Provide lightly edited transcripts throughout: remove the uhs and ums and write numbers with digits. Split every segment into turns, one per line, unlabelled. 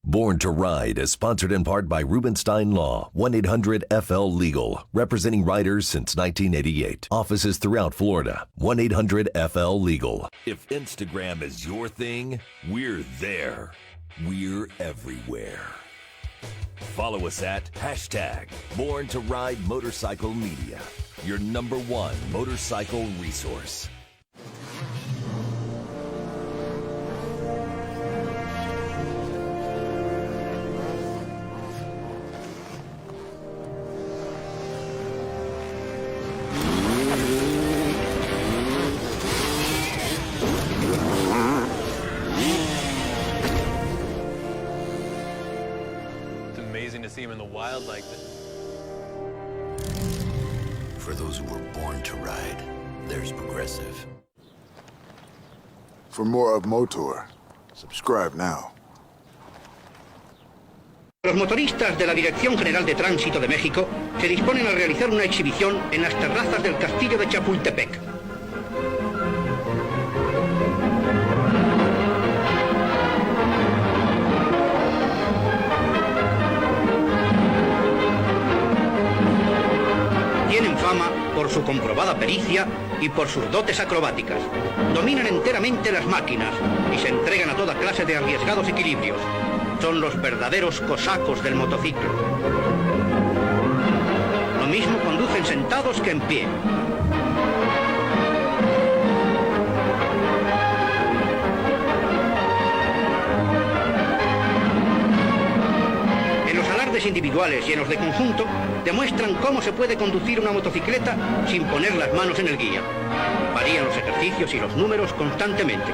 Born to Ride is sponsored in part by Rubenstein Law, 1-800-FL-LEGAL, representing riders since 1988. Offices throughout Florida, 1-800-FL-LEGAL. If Instagram is your thing, we're there. We're everywhere. Follow us at #Born to Ride Motorcycle Media, your #1 motorcycle resource.
See him in the wild like this.
For those who were born to ride, there's Progressive.
For more of Motor, subscribe now.
Los motoristas de la Dirección General de Tránsito de México se disponen a realizar una exhibición en las terrazas del castillo de Chapultepec. Tienen fama por su comprobada pericia y por sus dotes acrobáticas. Dominan enteramente las máquinas y se entregan a toda clase de arriesgados equilibrios. Son los verdaderos cosacos del motociclo. Lo mismo conducen sentados que en pie. Individuales y en los de conjunto demuestran cómo se puede conducir una motocicleta sin poner las manos en el guía. Varían los ejercicios y los números constantemente.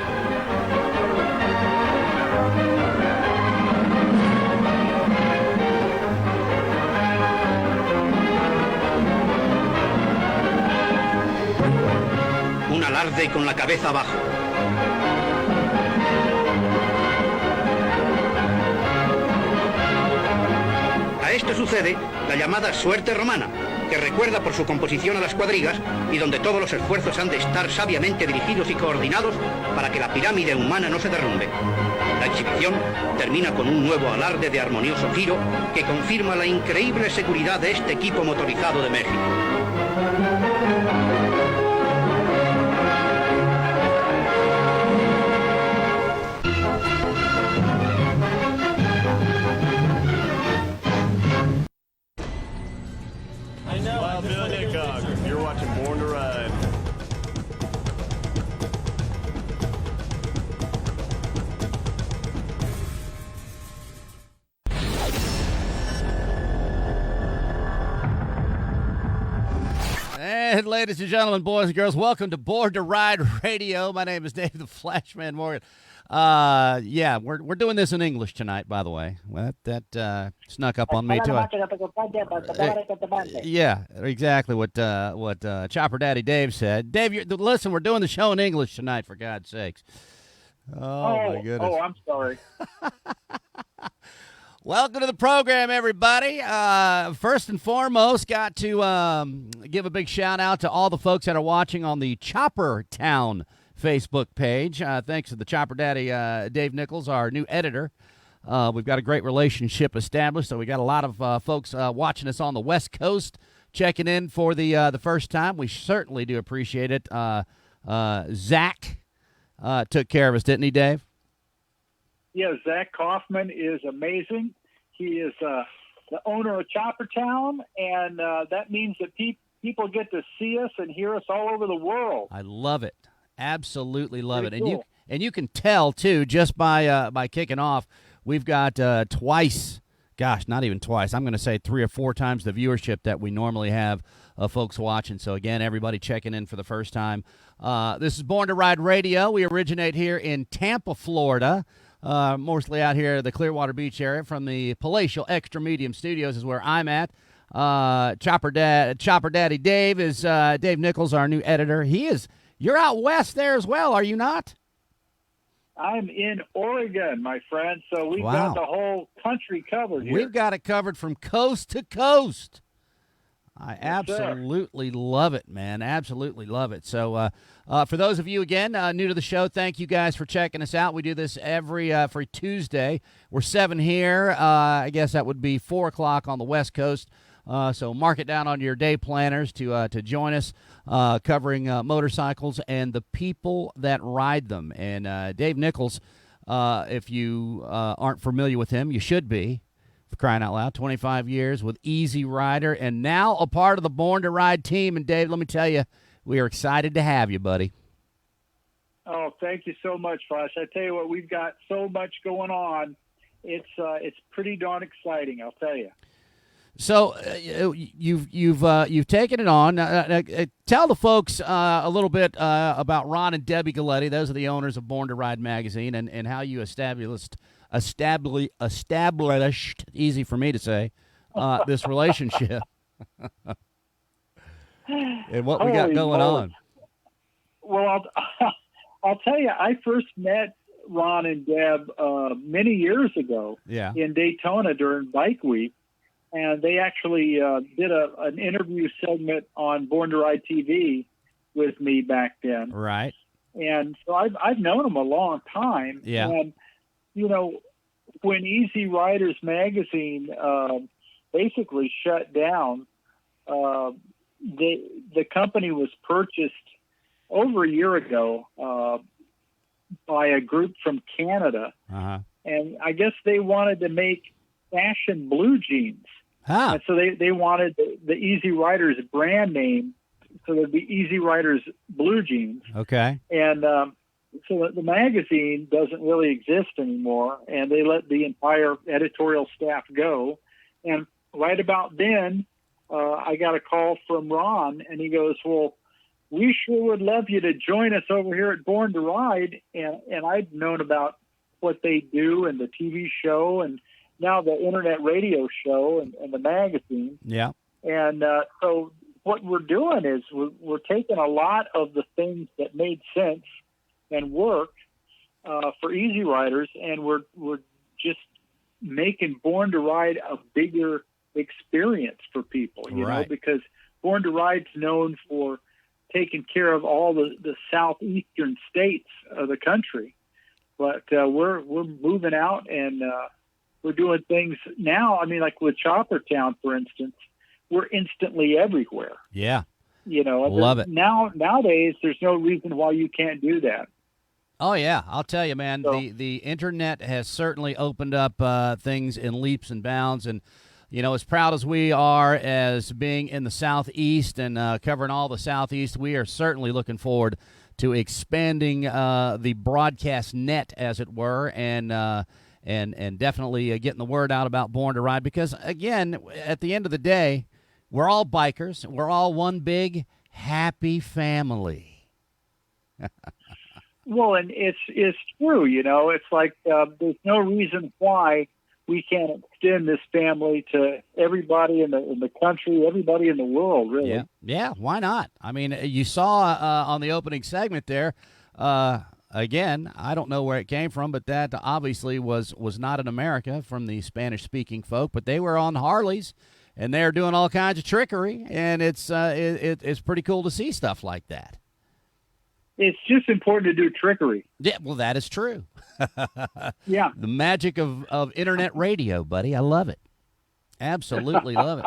Un alarde con la cabeza abajo. A esto sucede la llamada suerte romana, que recuerda por su composición a las cuadrigas y donde todos los esfuerzos han de estar sabiamente dirigidos y coordinados para que la pirámide humana no se derrumbe. La exhibición termina con un nuevo alarde de armonioso giro que confirma la increíble seguridad de este equipo motorizado de México.
You're watching Born to Ride.
And ladies and gentlemen, boys and girls, welcome to Born to Ride Radio. My name is Dave the Flashman Morgan. Yeah, we're doing this in English tonight, by the way. Well, that snuck up on me too. Yeah, exactly what Chopper Daddy Dave said. Dave, listen, we're doing the show in English tonight, for God's sakes. Oh my goodness.
Oh, I'm sorry.
Welcome to the program, everybody. First and foremost, got to give a big shout out to all the folks that are watching on the Chopper Town Facebook page. Thanks to the Chopper Daddy, Dave Nichols, our new editor. We've got a great relationship established, so we got a lot of folks watching us on the West Coast, checking in for the first time. We certainly do appreciate it. Zach took care of us, didn't he, Dave?
Yeah, Zach Kaufman is amazing. He is the owner of Chopper Town, and that means that people get to see us and hear us all over the world.
I love it. Absolutely love
Pretty
it.
cool.
And you can tell too just by kicking off. We've got twice, gosh, not even twice. I'm going to say 3 or 4 times the viewership that we normally have of folks watching. So again, everybody checking in for the first time. This is Born to Ride Radio. We originate here in Tampa, Florida. Mostly out here the Clearwater Beach area. From the Palatial Extra Medium Studios is where I'm at. Chopper Daddy Dave is Dave Nichols, our new editor. You're out west there as well, are you not?
I'm in Oregon, my friend, so we've got the whole country covered here.
We've got it covered from coast to coast. I
Yes, sir.
absolutely love it, man. Absolutely love it. So, for those of you, again, new to the show, thank you guys for checking us out. We do this every Tuesday. We're 7 here. I guess that would be 4 o'clock on the West Coast. So mark it down on your day planners to join us, covering motorcycles and the people that ride them. And Dave Nichols, if you aren't familiar with him, you should be. For crying out loud, 25 years with Easy Rider, and now a part of the Born to Ride team. And Dave, let me tell you, we are excited to have you, buddy.
Oh, thank you so much, Flash. I tell you what, we've got so much going on. It's pretty darn exciting, I'll tell you.
So you've taken it on. Tell the folks a little bit about Ron and Debbie Galletti. Those are the owners of Born to Ride magazine, and how you established, easy for me to say, this relationship. And what we got
Holy
going
moly.
on.
Well, I'll tell you, I first met Ron and Deb many years ago in Daytona during Bike Week, and they actually did an interview segment on Born to Ride TV with me back then.
Right.
And so I've known them a long time.
Yeah.
And, you know, when Easy Riders magazine basically shut down, the company was purchased over a year ago by a group from Canada.
Uh-huh.
And I guess they wanted to make fashion blue jeans.
Huh.
And so they wanted the Easy Riders brand name, so there'd be Easy Riders blue jeans.
Okay.
And so the magazine doesn't really exist anymore, and they let the entire editorial staff go. And right about then, I got a call from Ron, and he goes, well, we sure would love you to join us over here at Born to Ride. And I'd known about what they do and the TV show and now the internet radio show and the magazine.
Yeah.
And so what we're doing is we're taking a lot of the things that made sense and worked for Easy Riders, and we're just making Born to Ride a bigger experience for people, you know, because Born to Ride's known for taking care of all the southeastern states of the country. But we're moving out, and we're doing things now. I mean, like with Chopper Town, for instance, we're instantly everywhere.
Yeah.
You know,
love it.
Nowadays, there's no reason why you can't do that.
Oh, yeah. I'll tell you, man,
So,
the internet has certainly opened up things in leaps and bounds. And, you know, as proud as we are as being in the Southeast and covering all the Southeast, we are certainly looking forward to expanding the broadcast net, as it were, and definitely getting the word out about Born to Ride. Because, again, at the end of the day, we're all bikers. We're all one big happy family.
well, and it's true, you know. It's like there's no reason why we can't extend this family to everybody in the country, everybody in the world, really.
Yeah, why not? I mean, you saw on the opening segment there, again, I don't know where it came from, but that obviously was not in America from the Spanish-speaking folk, but they were on Harleys, and they're doing all kinds of trickery, and it's pretty cool to see stuff like that.
It's just important to do trickery.
Yeah, well, that is true.
Yeah.
The magic of internet radio, buddy. I love it. Absolutely love it.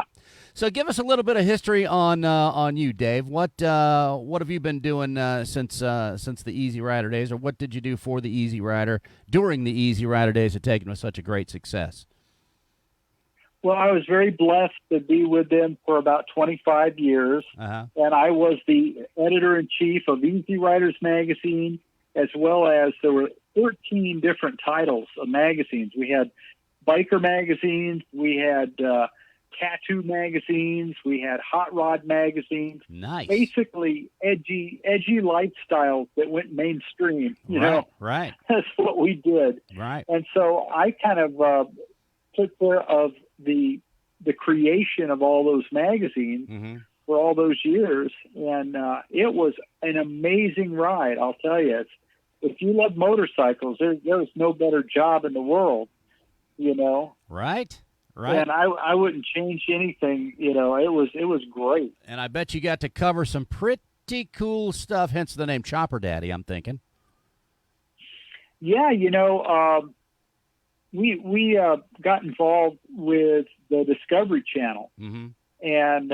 So give us a little bit of history on you, Dave. What have you been doing since the Easy Rider days, or what did you do for the Easy Rider during the Easy Rider days that taken with such a great success?
Well, I was very blessed to be with them for about 25 years,
Uh-huh.
and I was the editor-in-chief of Easy Riders magazine, as well as there were 13 different titles of magazines. We had biker magazines, we had tattoo magazines, we had hot rod magazines.
Nice.
Basically, edgy lifestyles that went mainstream. You know,
Right.
that's what we did.
Right.
And so I kind of took care of the creation of all those magazines
Mm-hmm.
for all those years, and it was an amazing ride. I'll tell you, if you love motorcycles, there's no better job in the world. You know,
Right. Right.
And I wouldn't change anything. You know, it was great.
And I bet you got to cover some pretty cool stuff, hence the name Chopper Daddy, I'm thinking.
Yeah, you know, we got involved with the Discovery Channel,
Mm-hmm.
and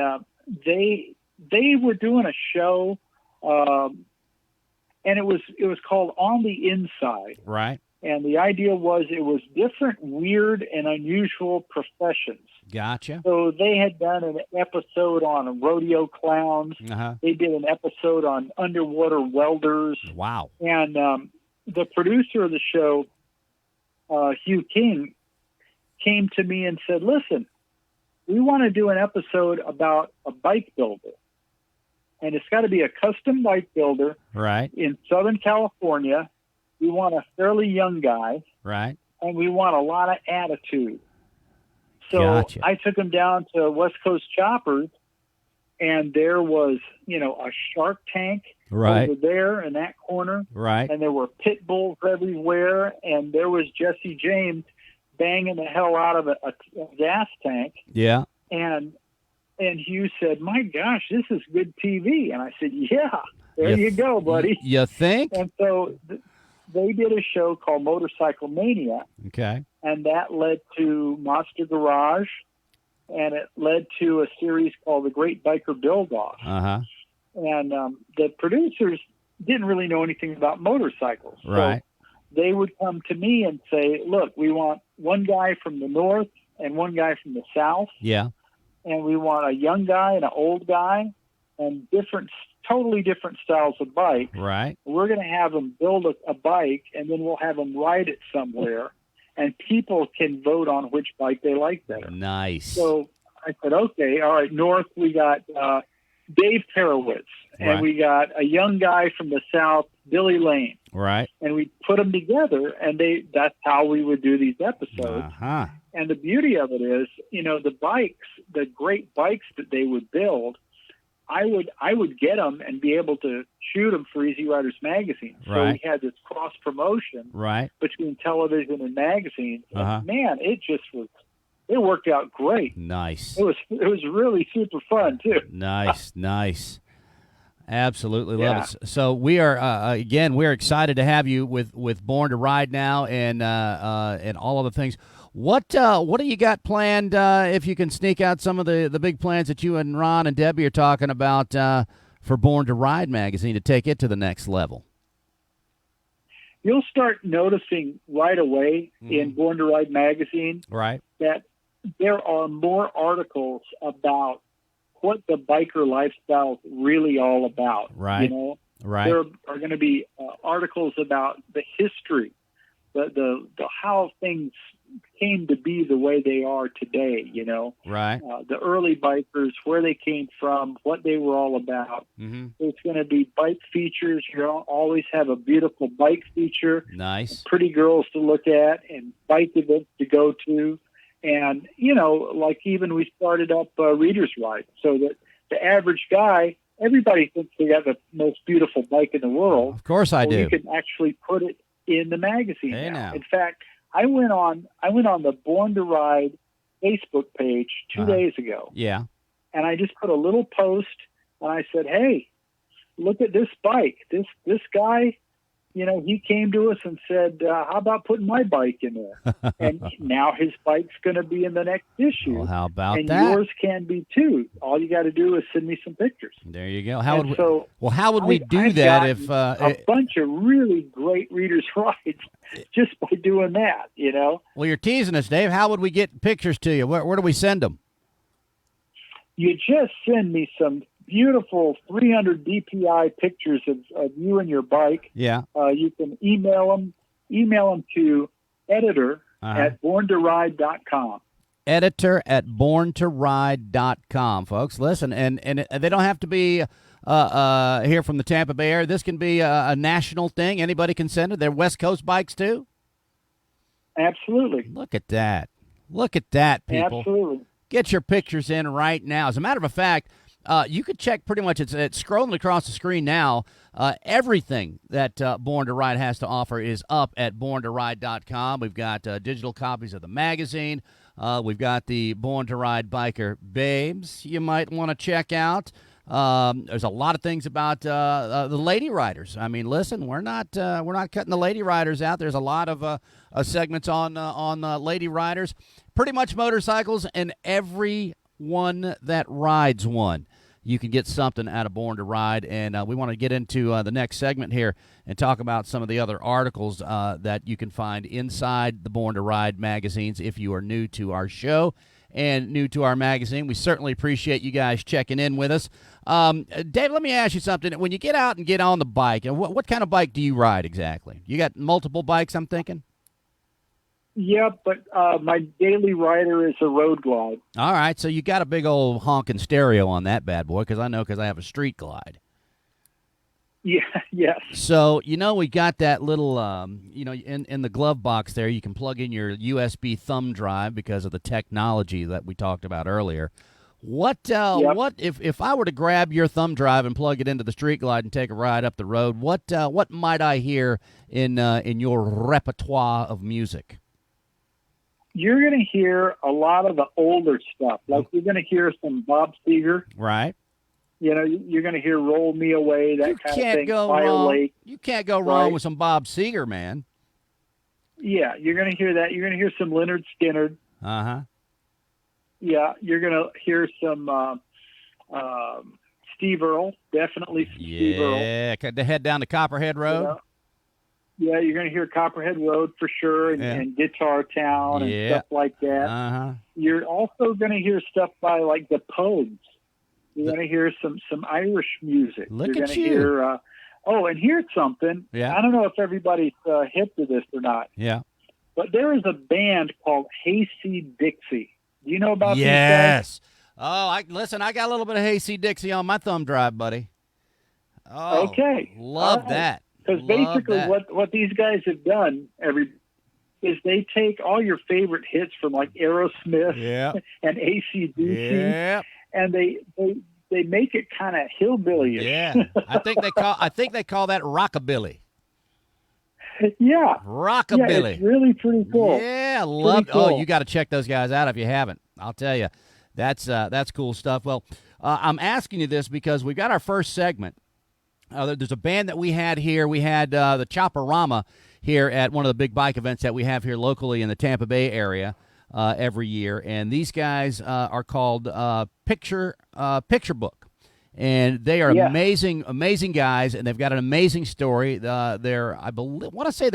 they were doing a show, and it was called On the Inside.
Right.
And the idea was it was different, weird, and unusual professions.
Gotcha.
So they had done an episode on rodeo clowns.
Uh-huh.
They did an episode on underwater welders.
Wow.
And the producer of the show, Hugh King, came to me and said, listen, we want to do an episode about a bike builder. And it's got to be a custom bike builder
Right.
in Southern California. We want a fairly young guy,
Right.
and we want a lot of attitude. So
Gotcha.
I took him down to West Coast Choppers, and there was, you know, a Shark Tank
Right.
over there in that corner,
Right.
and there were pit bulls everywhere, and there was Jesse James banging the hell out of a gas tank.
Yeah.
And Hugh said, my gosh, this is good TV. And I said, yeah, there you go, buddy.
You think?
And so they did a show called Motorcycle Mania,
Okay.
and that led to Monster Garage, and it led to a series called The Great Biker Build-Off.
Uh-huh.
And the producers didn't really know anything about motorcycles.
Right.
So they would come to me and say, look, we want one guy from the north and one guy from the south,
Yeah.
and we want a young guy and an old guy, and totally different styles of bike.
Right.
We're going to have them build a bike, and then we'll have them ride it somewhere, and people can vote on which bike they like better.
Nice.
So I said, okay, all right, north we got Dave Perowitz, and
Right.
we got a young guy from the south, Billy Lane,
Right.
and we put them together, and that's how we would do these episodes.
Uh-huh.
And the beauty of it is, you know, the bikes, the great bikes that they would build, I would get them and be able to shoot them for Easy Riders magazine. So
Right.
we had this cross promotion
Right.
between television and magazines. And
Uh-huh.
man, it worked out great.
Nice.
It was really super fun too.
Nice, nice. Absolutely love
Yeah.
it. So we are again. We're excited to have you with Born to Ride now, and all of the things. What do you got planned? If you can sneak out some of the big plans that you and Ron and Debbie are talking about for Born to Ride magazine to take it to the next level.
You'll start noticing right away in Born to Ride magazine
Right.
that there are more articles about what the biker lifestyle is really all about.
Right.
You know,
Right.
there are going to be articles about the history, the how things came to be the way they are today. You know,
Right.
the early bikers, where they came from, what they were all about.
Mm-hmm.
It's going to be bike features. You'll always have a beautiful bike feature,
Nice.
pretty girls to look at, and bike events to go to. And, you know, like even we started up Reader's Ride, so that the average guy, everybody thinks they got the most beautiful bike in the world.
Of course I
Well,
do.
you can actually put it in the magazine
Hey,
now.
now.
In fact, I went on the Born to Ride Facebook page 2 days ago,
Yeah.
and I just put a little post, and I said, hey, look at this bike. This guy, you know, he came to us and said, how about putting my bike in there? And now his bike's going to be in the next issue.
Well, how about
and
that?
yours can be too. All you got to do is send me some pictures.
There you go. How
And
would
so
how would we do
I've
that if
gotten a bunch of really great readers' rides just by doing that, you know?
well, you're teasing us, Dave. How would we get pictures to you? Where do we send them?
You just send me some beautiful 300 DPI pictures of you and your bike.
Yeah.
You can email them to editor at borntoride.com.
Editor at borntoride.com, folks. Listen, and they don't have to be here from the Tampa Bay area. This can be a national thing. Anybody can send it. They're West Coast bikes, too?
Absolutely.
Look at that. Look at that, people.
Absolutely.
Get your pictures in right now. As a matter of fact, you could check pretty much, it's scrolling across the screen now. Everything that Born to Ride has to offer is up at borntoride.com. We've got digital copies of the magazine. We've got the Born to Ride biker babes you might want to check out. There's a lot of things about the lady riders. I mean, listen, we're not cutting the lady riders out. There's a lot of segments on lady riders. Pretty much motorcycles, and everyone that rides one. You can get something out of Born to Ride, and we want to get into the next segment here and talk about some of the other articles that you can find inside the Born to Ride magazines if you are new to our show and new to our magazine. We certainly appreciate you guys checking in with us. Dave, let me ask you something. When you get out and get on the bike, and what kind of bike do you ride exactly? You got multiple bikes, I'm thinking?
Yeah, but my daily rider is a Road Glide.
All right, so you got a big old honking stereo on that bad boy, because I have a Street Glide.
Yeah, yes.
So, we got that little, in the glove box there, you can plug in your USB thumb drive because of the technology that we talked about earlier. What if I were to grab your thumb drive and plug it into the Street Glide and take a ride up the road, what might I hear in your repertoire of music?
You're going to hear a lot of the older stuff. Like you're going to hear some Bob Seger.
Right.
You're going to hear Roll Me Away, that kind of thing. Fire Lake.
You can't go wrong with some Bob Seger, man.
Yeah, you're going to hear that. You're going to hear some Leonard Skinner.
Uh-huh.
Yeah, you're going to hear some Steve Earle. Definitely Steve Earle.
Yeah, to head down to Copperhead Road.
Yeah, you're going to hear Copperhead Road for sure, and Guitar Town and stuff like that.
Uh-huh.
You're also going to hear stuff by like the Pogues. You're going to hear some Irish music.
Look
You're
at
going to
you.
hear, and here's something.
Yeah.
I don't know if everybody's hip to this or not.
Yeah.
But there is a band called Hayseed Dixie. Do you know about these guys?
Yes. Oh, I got a little bit of Hayseed Dixie on my thumb drive, buddy. Oh,
okay.
Love that.
Because basically what these guys have done is they take all your favorite hits from like Aerosmith and AC/DC, and they make it kind of hillbilly.
Yeah, I think they call that rockabilly.
Yeah,
rockabilly.
Yeah, it's really pretty cool.
Yeah, love.
Cool.
Oh, you got to check those guys out if you haven't. I'll tell you, that's cool stuff. Well, I'm asking you this because we've got our first segment. There's a band that we had here. We had the Chopperama here at one of the big bike events that we have here locally in the Tampa Bay area every year. And these guys are called Picture Book. And they are amazing, amazing guys, and they've got an amazing story. They're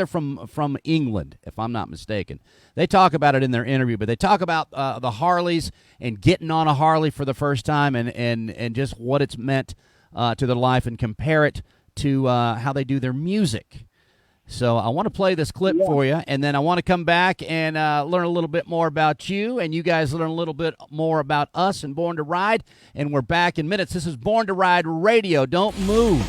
from England, if I'm not mistaken. They talk about it in their interview, but they talk about the Harleys and getting on a Harley for the first time and just what it's meant to their life, and compare it to how they do their music. So I want to play this clip for you, and then I want to come back and learn a little bit more about you, and you guys learn a little bit more about us and Born to Ride, and we're back in minutes. This is Born to Ride Radio. Don't move.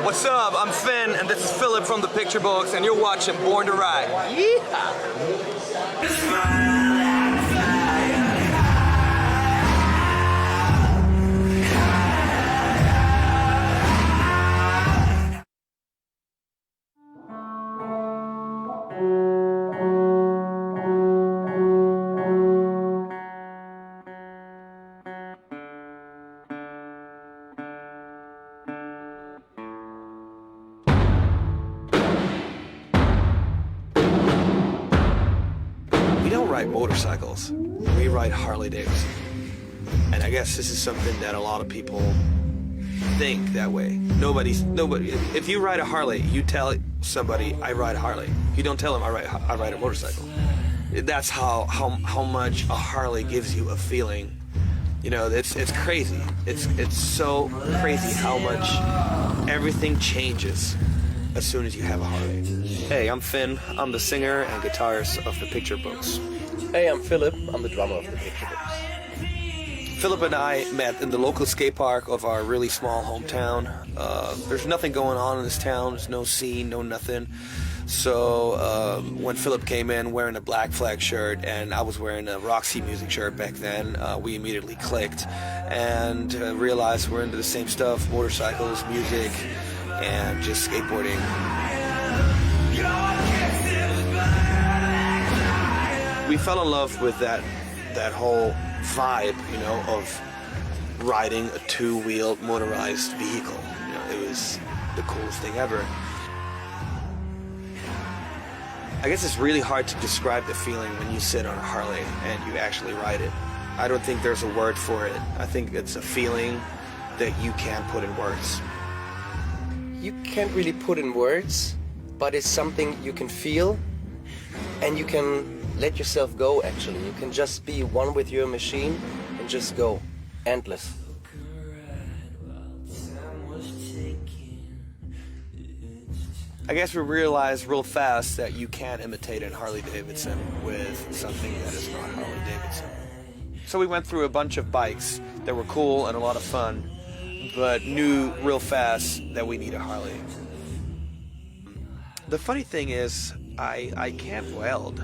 What's up? I'm Finn, and this is Philip from the Picture Books, and you're watching Born to Ride. We don't ride motorcycles, we ride Harley Davidson. And I guess this is something that a lot of people think that way. Nobody, if you ride a Harley, you tell somebody, I ride a Harley. You don't tell them I ride a motorcycle. That's how much a Harley gives you a feeling You know, it's crazy. It's so crazy how much everything changes as soon as you have a Harley. Hey, I'm Finn. I'm the singer and guitarist of the Picture Books.
Hey, I'm Philip. I'm the drummer of the Picture Books.
Philip and I met in the local skate park of our really small hometown. There's nothing going on in this town. There's no scene, no nothing. So when Philip came in wearing a Black Flag shirt and I was wearing a Roxy Music shirt back then, we immediately clicked and realized we're into the same stuff: motorcycles, music, and just skateboarding. We fell in love with that whole vibe, you know, of riding a two-wheeled motorized vehicle. You know, it was the coolest thing ever. I guess it's really hard to describe the feeling when you sit on a Harley and you actually ride it. I don't think there's a word for it. I think it's a feeling that you can't put in words.
You can't really put in words, but it's something you can feel, and you can let yourself go, actually. You can just be one with your machine and just go. Endless.
I guess we realized real fast that you can't imitate a Harley Davidson with something that is not Harley Davidson. So we went through a bunch of bikes that were cool and a lot of fun, but knew real fast that we need a Harley. The funny thing is, I can't weld.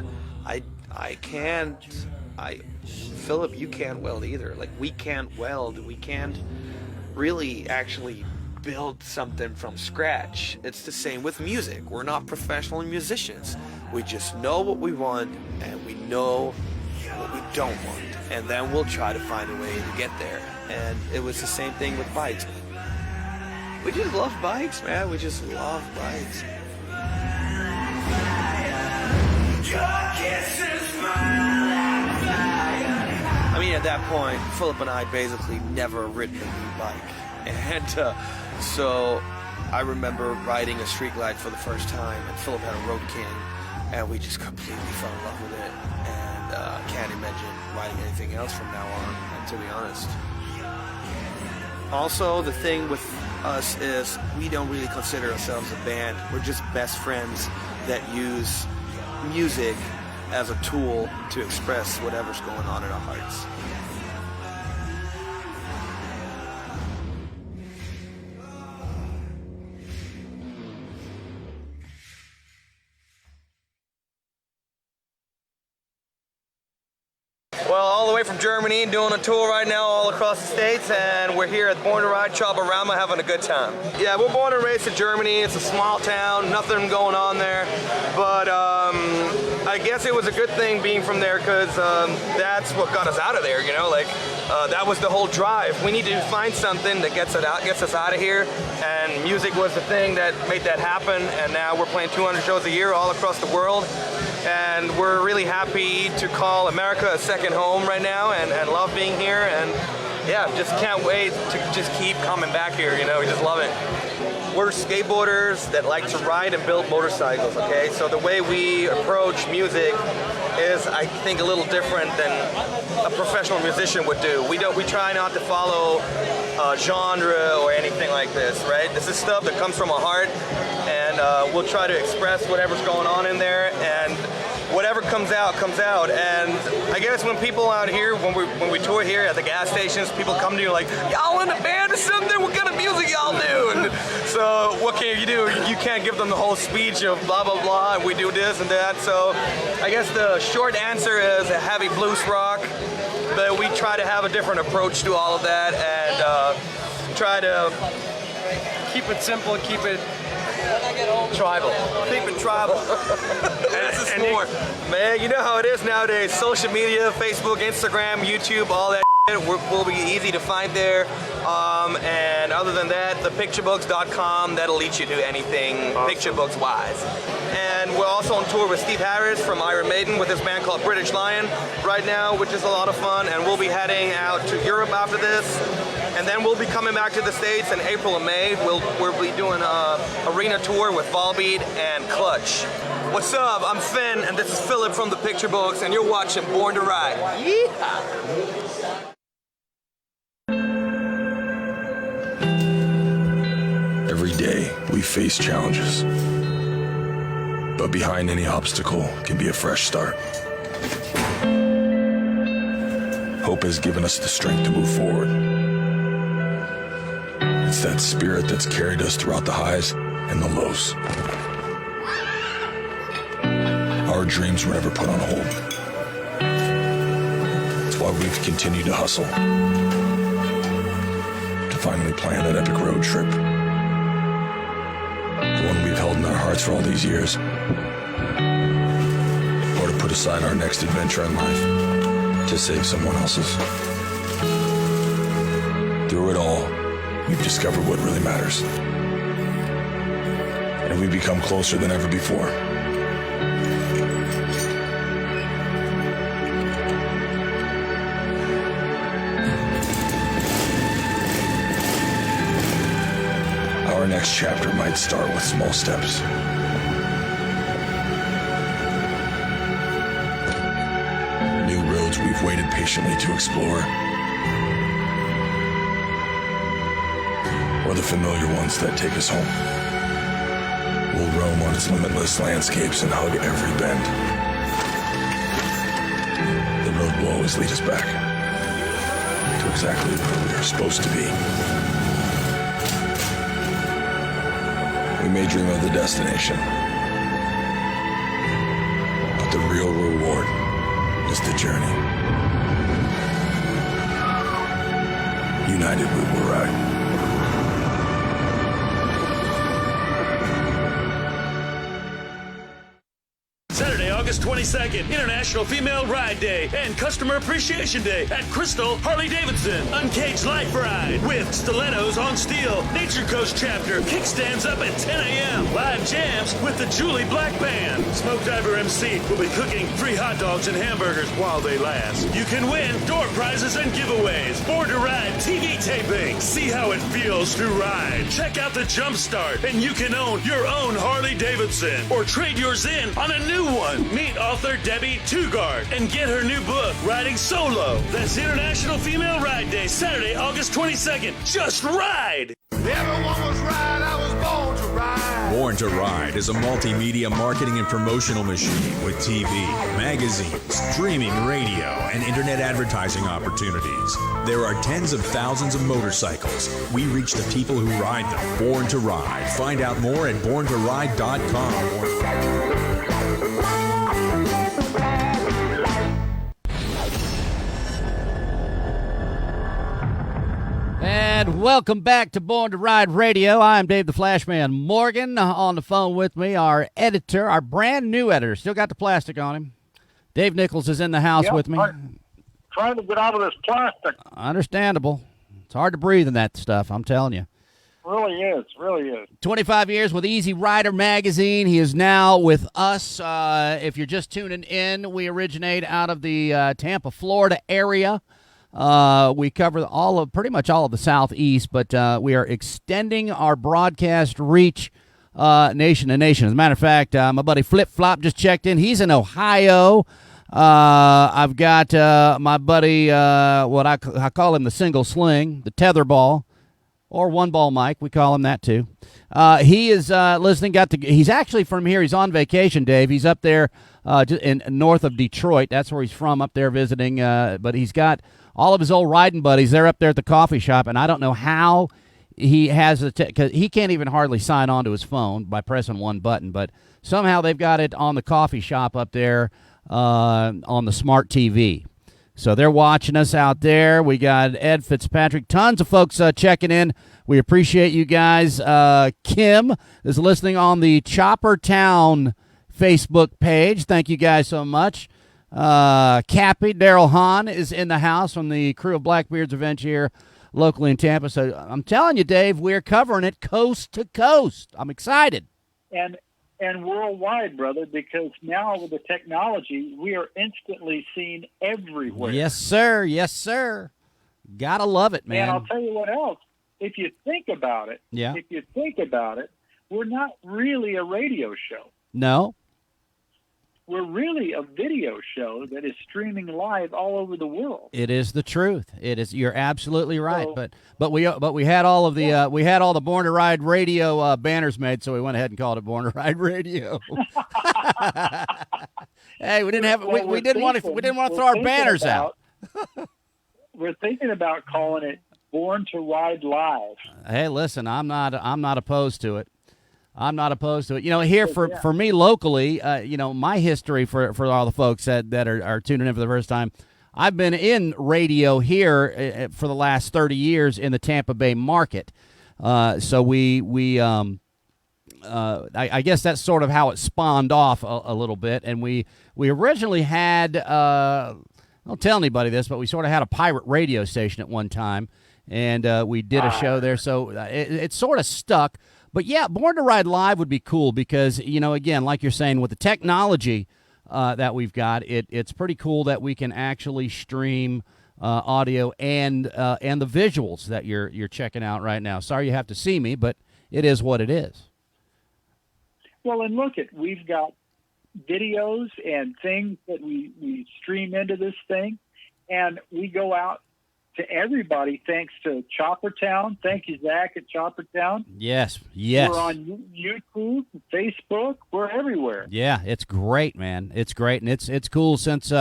Philip, you can't weld either. Like, we can't weld. We can't really actually build something from scratch. It's the same with music. We're not professional musicians. We just know what we want and we know what we don't want. And then we'll try to find a way to get there. And it was the same thing with bikes. We just love bikes, man. We just love bikes. I mean, at that point, Philip and I basically never ridden a new bike. And so I remember riding a Street Glide for the first time, and Philip had a Road King, and we just completely fell in love with it. And can't imagine riding anything else from now on, to be honest. Also, the thing with us is we don't really consider ourselves a band. We're just best friends that use music as a tool to express whatever's going on in our hearts. Well, all the way from Germany, doing a tour right now all across the States, and we're here at Born to Ride Chopperama having a good time. Yeah, we're born and raised in Germany. It's a small town, nothing going on there, but I guess it was a good thing being from there, because that's what got us out of there, you know, like that was the whole drive. We needed to find something that gets us out of here, and music was the thing that made that happen, and now we're playing 200 shows a year all across the world. And we're really happy to call America a second home right now, and love being here, and yeah, just can't wait to just keep coming back here, you know, we just love it. We're skateboarders that like to ride and build motorcycles, okay? So the way we approach music is, I think, a little different than a professional musician would do. We try not to follow genre or anything like this, right? This is stuff that comes from our heart, and we'll try to express whatever's going on in there, and whatever comes out, comes out. And I guess when people out here, when we tour here at the gas stations, people come to you like, y'all in a band or something? What kind of music y'all do? And so what can you do? You can't give them the whole speech of blah, blah, blah, and we do this and that. So I guess the short answer is a heavy blues rock, but we try to have a different approach to all of that, and try to keep it simple, keep it tribal. Keep it tribal. and more. Man, you know how it is nowadays. Social media, Facebook, Instagram, YouTube, all that will be easy to find there. And other than that, the picturebooks.com, that'll lead you to anything picture books wise. And we're also on tour with Steve Harris from Iron Maiden with his band called British Lion right now, which is a lot of fun. And we'll be heading out to Europe after this. And then we'll be coming back to the States in April and May. We'll be doing an arena tour with Volbeat and Clutch. What's up? I'm Finn, and this is Philip from the Picture Books, and you're watching Born to Ride. Yeehaw!
Every day, we face challenges. But behind any obstacle can be a fresh start. Hope has given us the strength to move forward. It's that spirit that's carried us throughout the highs and the lows. Our dreams were never put on hold. That's why we've continued to hustle. To finally plan that epic road trip. The one we've held in our hearts for all these years. Or to put aside our next adventure in life to save someone else's. Through it all, we've discovered what really matters. And we've become closer than ever before. Our next chapter might start with small steps. New roads we've waited patiently to explore. Or the familiar ones that take us home. We'll roam on its limitless landscapes and hug every bend. The road will always lead us back to exactly where we are supposed to be. We may dream of the destination, but the real reward is the journey. United we will ride.
Saturday, August 22nd, International Female Ride Day and Customer Appreciation Day at Crystal Harley-Davidson. Uncaged Life Ride with stilettos on steel. Nature Coast chapter. Kickstands up at 10 a.m. Live jams with the Julie Black Band. Smoke Diver MC will be cooking free hot dogs and hamburgers while they last. You can win door prizes and giveaways. Born to Ride TV taping. See how it feels to ride. Check out the Jumpstart and you can own your own Harley-Davidson or trade yours in on a new one. Meet author Debbie Tugard and get her new book, Riding Solo. That's International Female Ride Day, Saturday, August 22nd. Just ride!
Everyone was right, I was born to ride. Born to Ride is a multimedia marketing and promotional machine with TV, magazines, streaming radio, and internet advertising opportunities. There are tens of thousands of motorcycles. We reach the people who ride them. Born to Ride. Find out more at borntoride.com.
And welcome back to Born to Ride Radio. I am Dave the Flashman Morgan. On the phone with me, our editor, our brand new editor. Still got the plastic on him. Dave Nichols is in the house with me.
Trying to get out of this plastic.
Understandable. It's hard to breathe in that stuff, I'm telling you.
Really is.
25 years with Easy Rider Magazine. He is now with us. If you're just tuning in, we originate out of the Tampa, Florida area. We cover pretty much all of the Southeast, but we are extending our broadcast reach nation to nation. As a matter of fact, my buddy Flip Flop just checked in. He's in Ohio. I've got my buddy, what I call him the single sling, the tetherball, or one ball Mike. We call him that too. He is listening. He's actually from here. He's on vacation, Dave. He's up there just north of Detroit. That's where he's from, up there visiting. But he's got all of his old riding buddies. They're up there at the coffee shop, and I don't know how he has because he can't even hardly sign on to his phone by pressing one button. But somehow they've got it on the coffee shop up there on the smart TV. So they're watching us out there. We got Ed Fitzpatrick. Tons of folks checking in. We appreciate you guys. Kim is listening on the Chopper Town Facebook page. Thank you guys so much. Cappy, Daryl Hahn is in the house from the crew of Blackbeard's event here locally in Tampa. So I'm telling you, Dave, we're covering it coast to coast. I'm excited.
And worldwide, brother, because now with the technology, we are instantly seen everywhere.
Yes, sir. Yes, sir. Gotta love it, man.
And I'll tell you what else. If you think about it, we're not really a radio show.
No.
we're really a video show that is streaming live all over the world.
It is the truth. It is. You're absolutely right.
So,
but we had all of the we had all the Born to Ride radio banners made, so we went ahead and called it Born to Ride Radio. Hey, we didn't want to throw our banners out.
We're thinking about calling it Born to Ride Live.
Hey, listen, I'm not opposed to it. I'm not opposed to it. Here for me locally, my history for all the folks that are tuning in for the first time, I've been in radio here for the last 30 years in the Tampa Bay market. So I guess that's sort of how it spawned off a little bit. And we originally had, don't tell anybody this, but we sort of had a pirate radio station at one time, and we did a show there. So it sort of stuck. But, yeah, Born to Ride Live would be cool because, again, like you're saying, with the technology that we've got, it's pretty cool that we can actually stream audio and the visuals that you're checking out right now. Sorry you have to see me, but it is what it is.
Well, and look, we've got videos and things that we stream into this thing, and we go out to everybody thanks to Choppertown. Thank you, Zach, at Choppertown.
Yes.
We're on YouTube, Facebook. We're everywhere.
Yeah, it's great, man. It's great, and it's cool since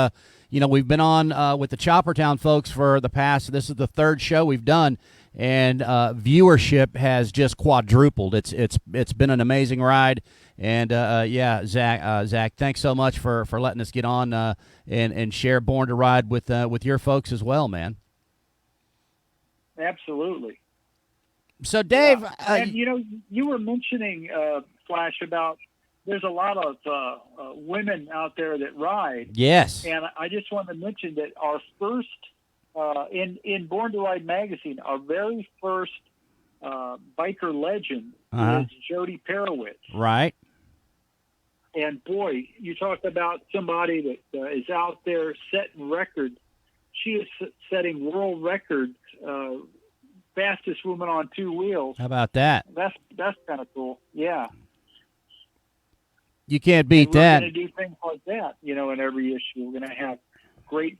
we've been on with the Choppertown folks for the past. This is the third show we've done, and viewership has just quadrupled. It's been an amazing ride, and Zach, thanks so much for letting us get on and share Born to Ride with your folks as well, man.
Absolutely.
So, Dave,
and you were mentioning Flash about there's a lot of women out there that ride.
Yes.
And I just want to mention that our first in Born to Ride magazine, our very first biker legend is Jody Perowitz.
Right.
And boy, you talk about somebody that is out there setting records. She is setting world records. Fastest woman on two wheels.
How about that?
That's kind of cool. Yeah.
You can't beat that.
We're going to do things like that, in every issue. We're going to have great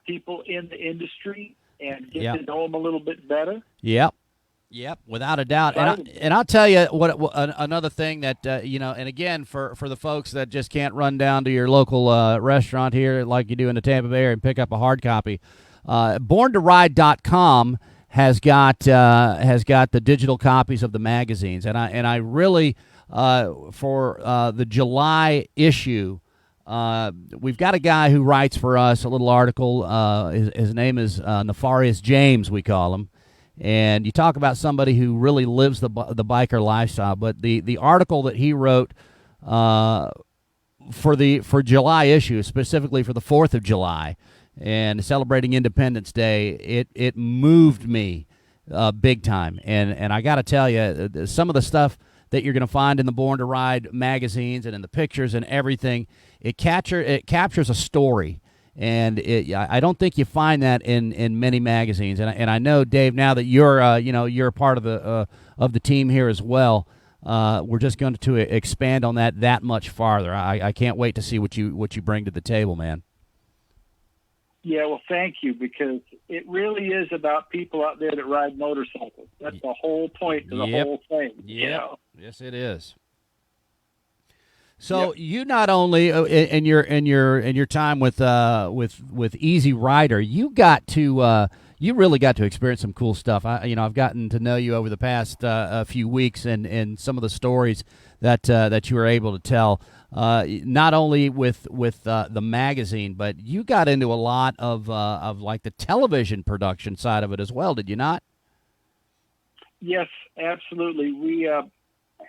people in the industry and get to know them a little bit better.
Yep, without a doubt. And I'll tell you what another thing that and again for the folks that just can't run down to your local restaurant here like you do in the Tampa Bay area and pick up a hard copy. BornToRide.com has got the digital copies of the magazines, and I really for the July issue. We've got a guy who writes for us a little article. His name is Nefarious James, we call him. And you talk about somebody who really lives the biker lifestyle. But the article that he wrote for July issue, specifically for the 4th of July, and celebrating Independence Day, it moved me big time. And I got to tell you, some of the stuff that you're going to find in the Born to Ride magazines and in the pictures and everything, it captures a story. And I don't think you find that in many magazines. And I know, Dave, now that you're a part of the team here as well, we're just going to expand on that much farther. I can't wait to see what you bring to the table, man.
Yeah, well, thank you, because it really is about people out there that ride motorcycles. That's the whole point of the whole thing.
Yeah, yes, it is. So you not only in your time with Easy Rider, you really got to experience some cool stuff. I've gotten to know you over the past a few weeks, and some of the stories that you were able to tell. Not only with the magazine, but you got into a lot of like the television production side of it as well, did you not?
Yes, absolutely. We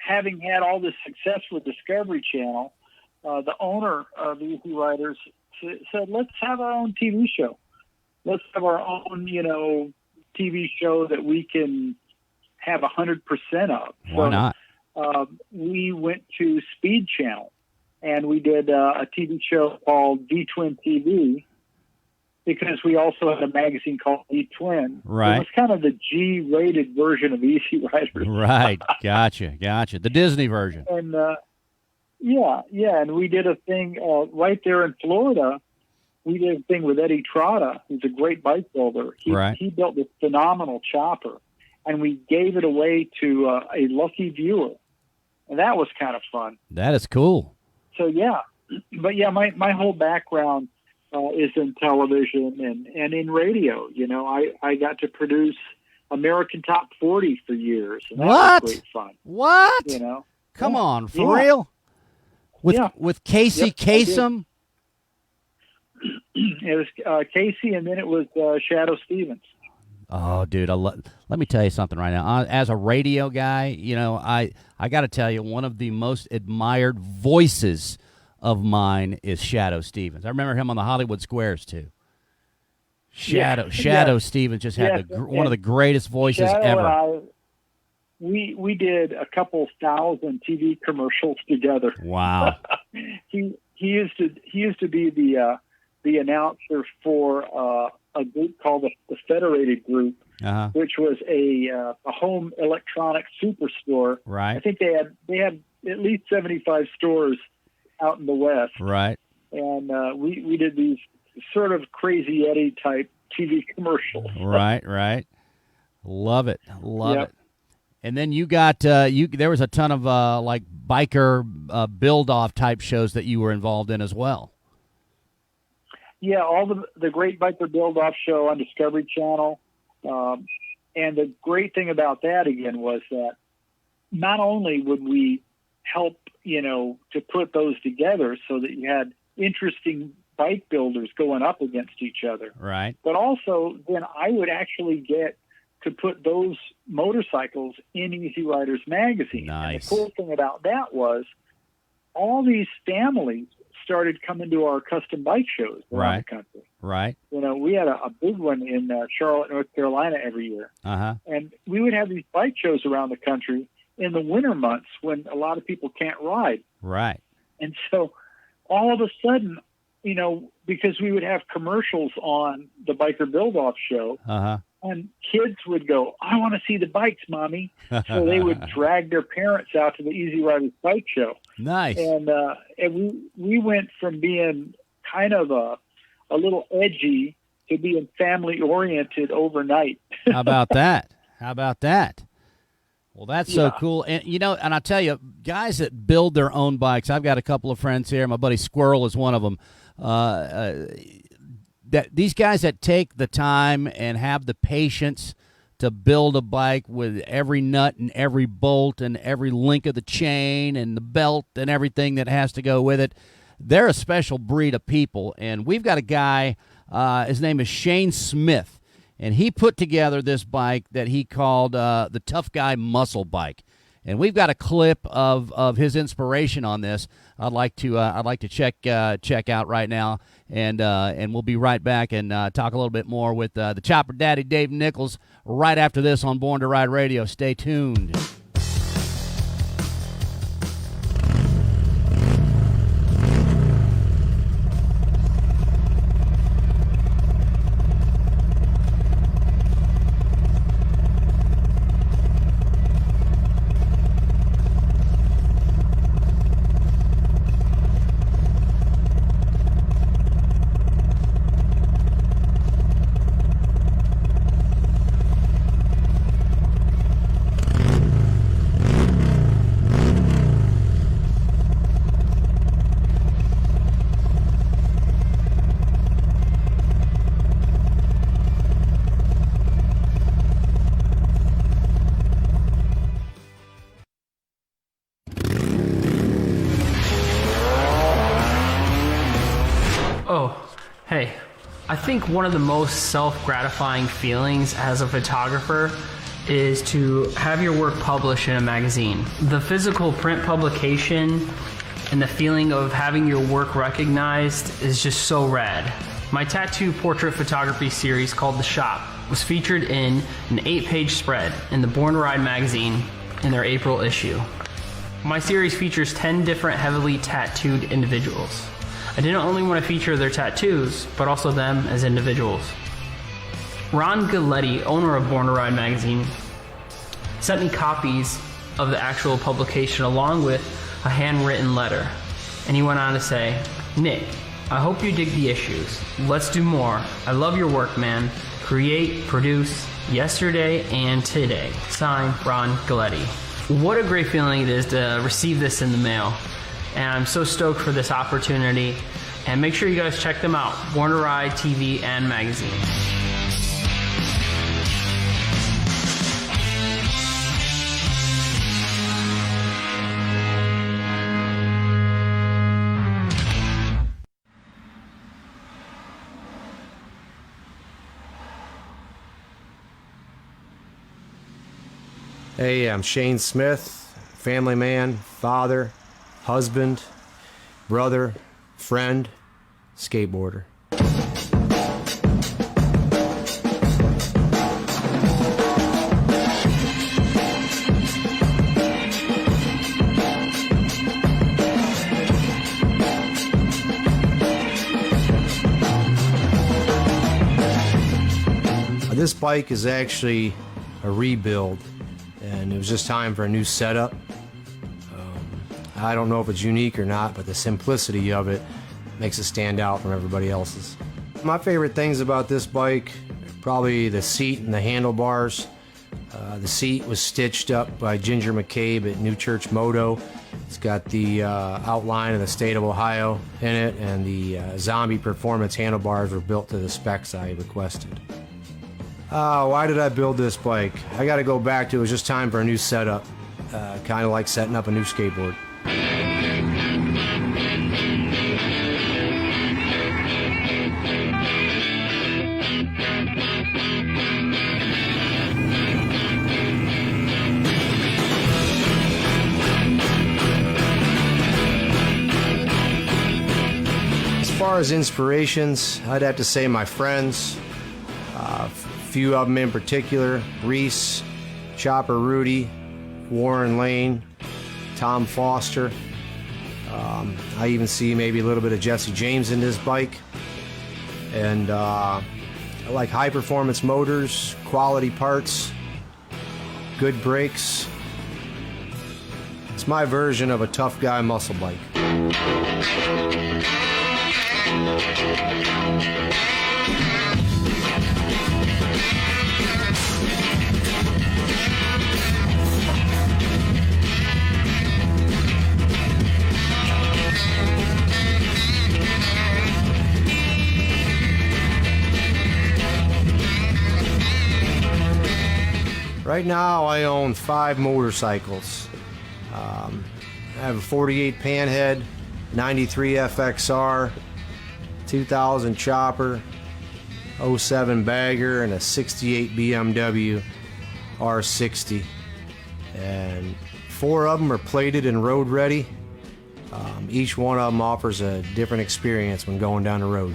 having had all this success with Discovery Channel, the owner of Easy Riders said, let's have our own TV show. Let's have our own, TV show that we can have 100% of.
Why not?
We went to Speed Channel, and we did a TV show called D-Twin TV, because we also had a magazine called D-Twin.
Right.
It was kind of the G-rated version of Easy Riders.
Right. Gotcha. The Disney version.
And Yeah, and we did a thing right there in Florida. We did a thing with Eddie Trotta, who's a great bike builder. He built this phenomenal chopper, and we gave it away to a lucky viewer, and that was kind of fun.
That is cool.
So yeah, but yeah, my whole background is in television and in radio. You know, I got to produce American Top 40 for years. And that was great fun.
What?
You know,
come on, for real? With Casey Kasem?
It was Casey, and then it was Shadow Stevens.
Oh, dude, let me tell you something right now. As a radio guy, you know, I got to tell you, one of the most admired voices of mine is Shadow Stevens. I remember him on the Hollywood Squares, too. Shadow Stevens just had one of the greatest voices ever.
And we did a couple thousand TV commercials together.
Wow.
he used to be the announcer for a group called the Federated Group, which was a home electronics superstore.
Right.
I think they had at least 75 stores out in the West.
Right.
And we did these sort of Crazy Eddie type TV commercials.
Right. Love it. And then you got there was a ton of like biker build-off type shows that you were involved in as well.
Yeah, all the Great Biker Build-Off show on Discovery Channel. And the great thing about that, again, was that not only would we help, you know, to put those together so that you had interesting bike builders going up against each other.
Right.
But also, then I would actually get to put those motorcycles in Easy Riders magazine.
Nice.
And the cool thing about that was all these families started coming to our custom bike shows around the country.
Right.
You know, we had a big one in Charlotte, North Carolina every year. And we would have these bike shows around the country in the winter months when a lot of people can't ride.
Right.
And so all of a sudden, you know, because we would have commercials on the Biker Build-Off show, and kids would go, I want to see the bikes, Mommy. So they would drag their parents out to the Easy Riders bike show.
Nice.
And we went from being kind of a little edgy to being family-oriented overnight.
How about that? Well, that's so cool. And, you know, and I tell you, guys that build their own bikes, I've got a couple of friends here. My buddy Squirrel is one of them. That these guys that take the time and have the patience to build a bike with every nut and every bolt and every link of the chain and the belt and everything that has to go with it, they're a special breed of people. And we've got a guy, his name is Shane Smith, and he put together this bike that he called the Tough Guy Mussel bike. And we've got a clip of his inspiration on this. I'd like to check out right now, and we'll be right back and talk a little bit more with the Chopper Daddy Dave Nichols right after this on Born to Ride Radio. Stay tuned.
Hey, I think one of the most self-gratifying feelings as a photographer is to have your work published in a magazine. The physical print publication and the feeling of having your work recognized is just so rad. My tattoo portrait photography series called The Shop was featured in an 8-page spread in the Born to Ride magazine in their April issue. My series features 10 different heavily tattooed individuals. I didn't only want to feature their tattoos, but also them as individuals. Ron Galletti, owner of Born to Ride magazine, sent me copies of the actual publication along with a handwritten letter. And he went on to say, "Nick, I hope you dig the issues. Let's do more. I love your work, man. Create, produce, yesterday and today." Signed, Ron Galletti. What a great feeling it is to receive this in the mail. And I'm so stoked for this opportunity. And make sure you guys check them out. Born to Ride TV and magazine.
Hey, I'm Shane Smith, family man, father, husband, brother, friend, skateboarder. This bike is actually a rebuild, and it was just time for a new setup. I don't know if it's unique or not, but the simplicity of it makes it stand out from everybody else's. My favorite things about this bike, probably the seat and the handlebars. The seat was stitched up by Ginger McCabe at New Church Moto. It's got the outline of the state of Ohio in it, and the Zombie Performance handlebars were built to the specs I requested. Why did I build this bike? I got to go back to it was just time for a new setup, kind of like setting up a new skateboard. As far as inspirations, I'd have to say my friends. Few of them in particular: Reese, Chopper Rudy, Warren Lane, Tom Foster. I even see maybe a little bit of Jesse James in this bike. And I like high performance motors, quality parts, good brakes. It's my version of a tough guy muscle bike. Right now I own 5 motorcycles. I have a 48 Panhead, 93 FXR, 2000 Chopper, 07 Bagger, and a 68 BMW R60. And 4 of them are plated and road ready. Each one of them offers a different experience when going down the road.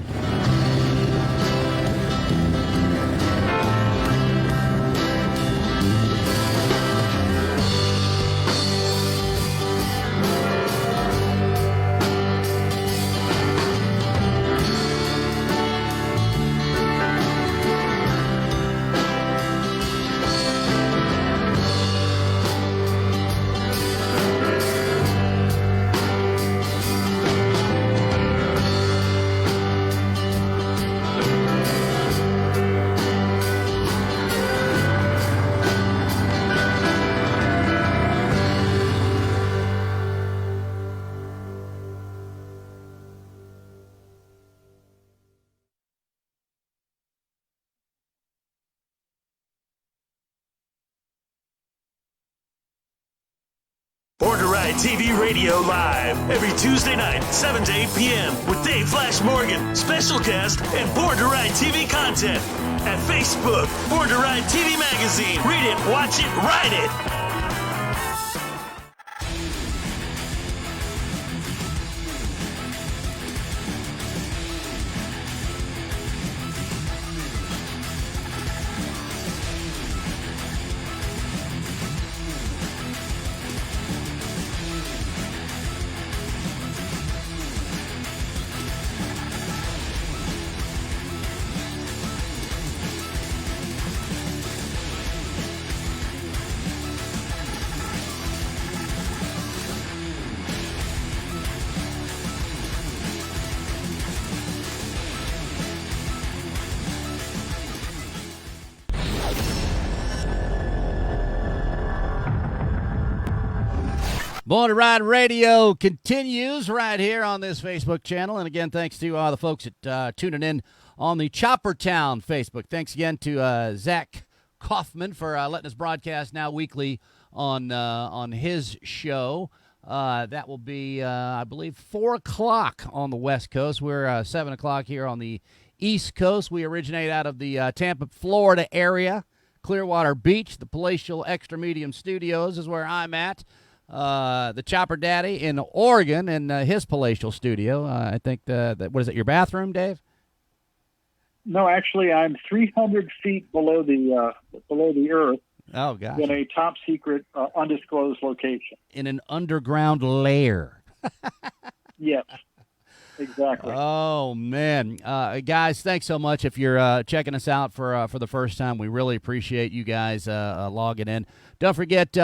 Born to Ride TV Radio live every Tuesday night, 7 to 8 p.m. with Dave Flash Morgan, special guest, and Born to Ride TV content at Facebook, Born to Ride TV Magazine. Read it, watch it, ride it.
Born to Ride Radio continues right here on this Facebook channel. And again, thanks to the folks that tuning in on the Choppertown Facebook. Thanks again to Zach Kaufman for letting us broadcast now weekly on his show. That will be, I believe, 4 o'clock on the West Coast. We're 7 o'clock here on the East Coast. We originate out of the Tampa, Florida area. Clearwater Beach, the Palatial Extra Medium Studios is where I'm at. The Chopper Daddy in Oregon in his palatial studio. I think what is it? Your bathroom, Dave?
No, actually, I'm 300 feet below the earth.
Oh, gosh.
In a top secret, undisclosed location.
In an underground lair.
Yes, exactly.
Oh, man. Guys, thanks so much. If you're checking us out for the first time, we really appreciate you guys logging in. Don't forget,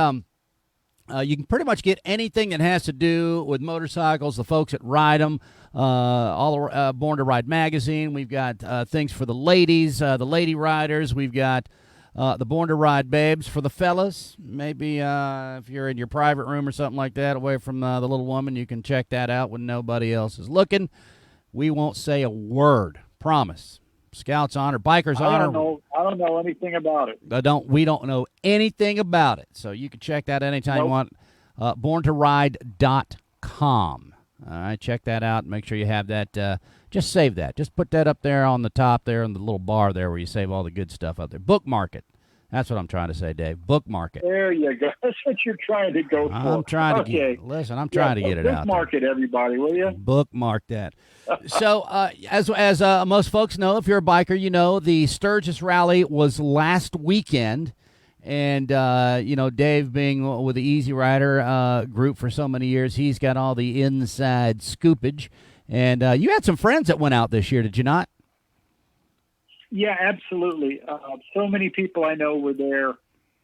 you can pretty much get anything that has to do with motorcycles, the folks that ride them, all Born to Ride magazine. We've got things for the ladies, the lady riders. We've got the Born to Ride babes for the fellas. Maybe if you're in your private room or something like that, away from the little woman, you can check that out when nobody else is looking. We won't say a word. Promise. Scouts Honor, Bikers Honor.
I don't know anything about it.
We don't know anything about it. So you can check that anytime you want. BornToRide.com. All right, check that out. Make sure you have that. Just save that. Just put that up there on the top there in the little bar there where you save all the good stuff up there. Bookmark it. That's what I'm trying to say, Dave. Bookmark it.
There you go. That's what you're trying to go for.
I'm trying to get it out.
Bookmark it, everybody, will you?
Bookmark that. So, as most folks know, if you're a biker, you know the Sturgis Rally was last weekend. And, Dave being with the Easy Rider group for so many years, he's got all the inside scoopage. And you had some friends that went out this year, did you not?
Yeah, absolutely. So many people I know were there.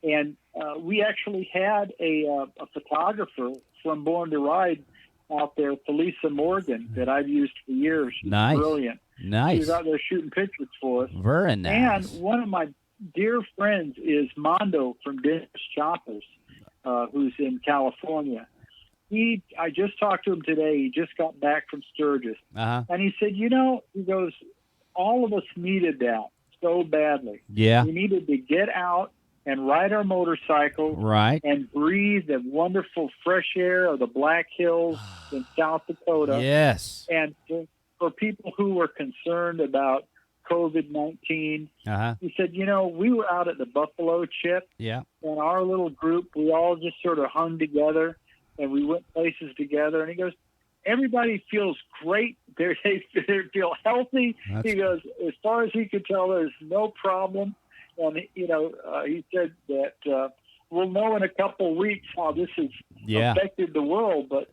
And we actually had a photographer from Born to Ride out there, Felisa Morgan, that I've used for years. She's brilliant.
Nice.
She was out there shooting pictures for us.
Very nice.
And one of my dear friends is Mondo from Dennis Choppers, who's in California. I just talked to him today. He just got back from Sturgis. And he said, he goes, all of us needed that so badly.
Yeah.
We needed to get out and ride our motorcycles and breathe the wonderful fresh air of the Black Hills in South Dakota.
Yes.
And for people who were concerned about COVID-19, he said, we were out at the Buffalo Chip.
Yeah.
And our little group, we all just sort of hung together and we went places together. And he goes, everybody feels great. They feel healthy. He goes, as far as he could tell, there's no problem. And, he said that we'll know in a couple of weeks how this has affected the world. But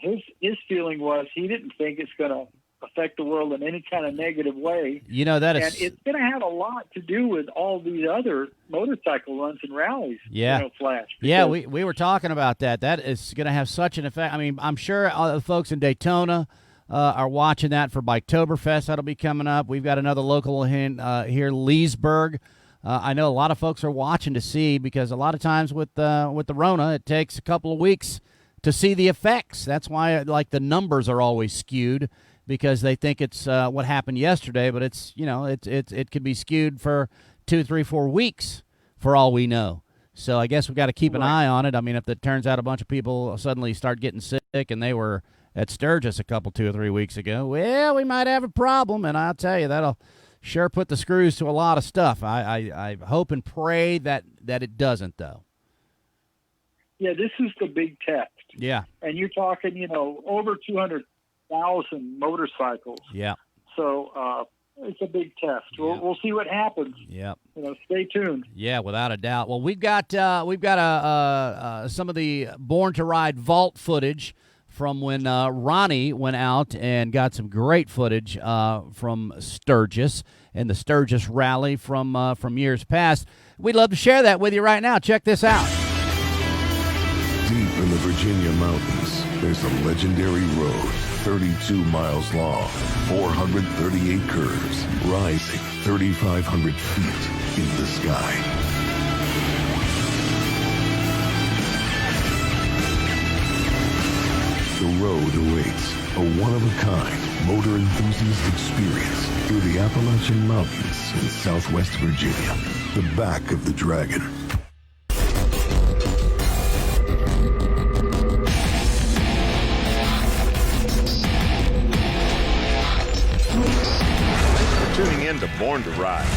his feeling was he didn't think it's going to affect the world in any kind of negative way.
That is...
And it's going to have a lot to do with all these other motorcycle runs and rallies.
Yeah.
Flash.
Yeah, we were talking about that. That is going to have such an effect. I mean, I'm sure the folks in Daytona are watching that for Biketoberfest. That'll be coming up. We've got another local here, Leesburg. I know a lot of folks are watching to see, because a lot of times with the Rona, it takes a couple of weeks to see the effects. That's why the numbers are always skewed, because they think it's what happened yesterday, but it's it could be skewed for 2, 3, 4 weeks for all we know. So I guess we've got to keep an eye on it. I mean, if it turns out a bunch of people suddenly start getting sick and they were at Sturgis a couple, 2 or 3 weeks ago, well, we might have a problem. And I'll tell you, that'll sure put the screws to a lot of stuff. I hope and pray that it doesn't, though.
Yeah, this is the big test.
Yeah.
And you're talking, over 200,000 motorcycles.
Yeah.
So it's a big test. We'll see what happens.
Yep.
Stay tuned.
Yeah, without a doubt. Well, we've got some of the Born to Ride vault footage from when Ronnie went out and got some great footage from Sturgis and the Sturgis Rally from years past. We'd love to share that with you right now. Check this out.
Deep in the Virginia mountains, there's a legendary road, 32 miles long, 438 curves, rising 3,500 feet in the sky. road awaits. A one-of-a-kind motor enthusiast experience through the Appalachian Mountains in southwest Virginia. The back of the Dragon.
Tuning in to Born to Ride.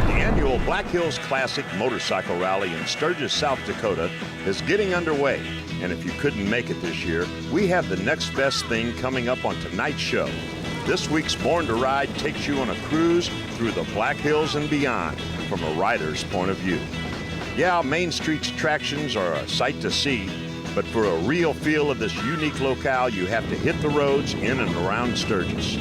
The annual Black Hills Classic Motorcycle Rally in Sturgis, South Dakota is getting underway. And if you couldn't make it this year, we have the next best thing coming up on tonight's show. This week's Born to Ride takes you on a cruise through the Black Hills and beyond from a rider's point of view. Yeah, Main Street's attractions are a sight to see, but for a real feel of this unique locale, you have to hit the roads in and around Sturgis.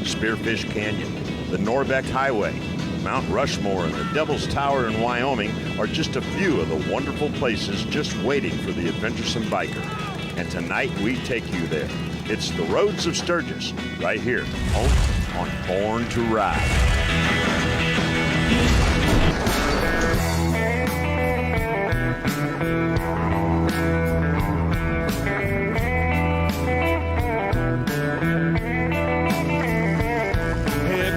Spearfish Canyon, the Norbeck Highway, Mount Rushmore, and the Devil's Tower in Wyoming are just a few of the wonderful places just waiting for the adventuresome biker. And tonight we take you there. It's the roads of Sturgis, right here, on Born to Ride.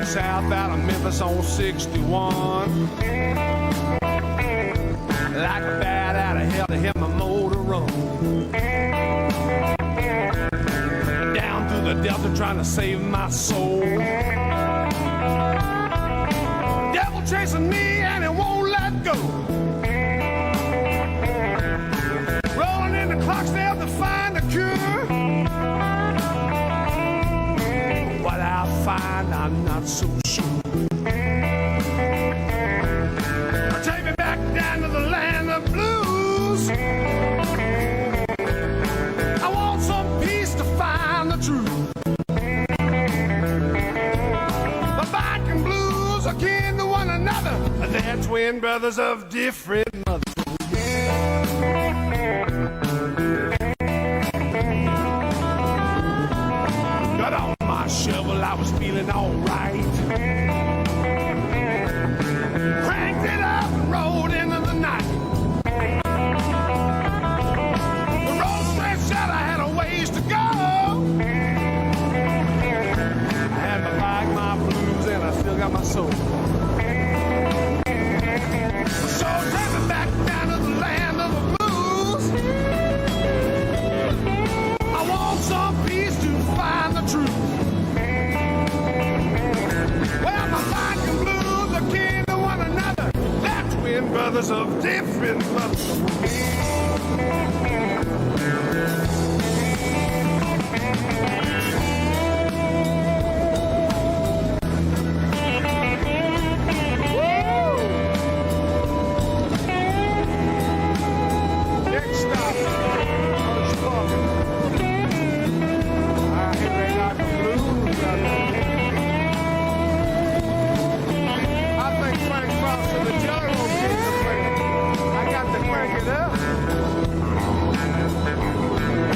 South out of Memphis on 61. Like a bat out of hell to hit my motor run. Down through the Delta trying to save my soul. Devil chasing me and it won't let go. Rolling in the Clarksdale to find a cure. What I'll find, I'm not so sure. Take me back down to the land of blues. I want some peace to find the truth. The biking blues are kin to one another. They're twin brothers of different mothers. Got on my shovel, I was feeling alright. Cranked it up and rode into the night. The road stretched out, I had a ways to go. I had my bike, my blues, and I still got my soul. So take me back down to the land of the blues. I want some peace to find the truth. Well, my bike and blues are kin to one another. They're twin brothers of different mothers. Next stop, I hear they like the blues out there. I think Frank Frost and the Jelly Roll Kids are playing. I got to crank it up.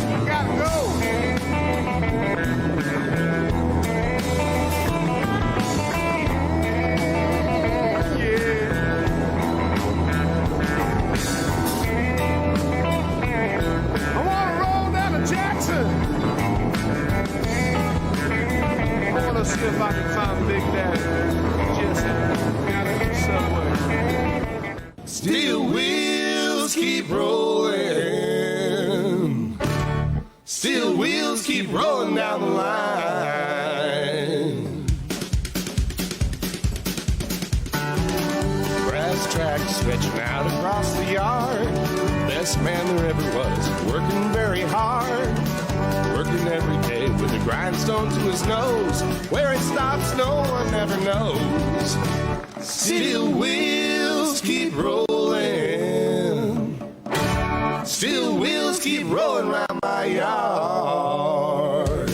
I gotta go. I wanna roll down to Jackson. I wanna see if I can find Big Daddy. Just got in the subway.
Steel wheels keep rolling. Steel wheels keep rolling down the line. Grass track stretching out across the yard. Best man there ever was, working very hard. Working every day with a grindstone to his nose. Where it stops, no one ever knows. Steel wheels keep rolling. Steel wheels keep rolling round my yard.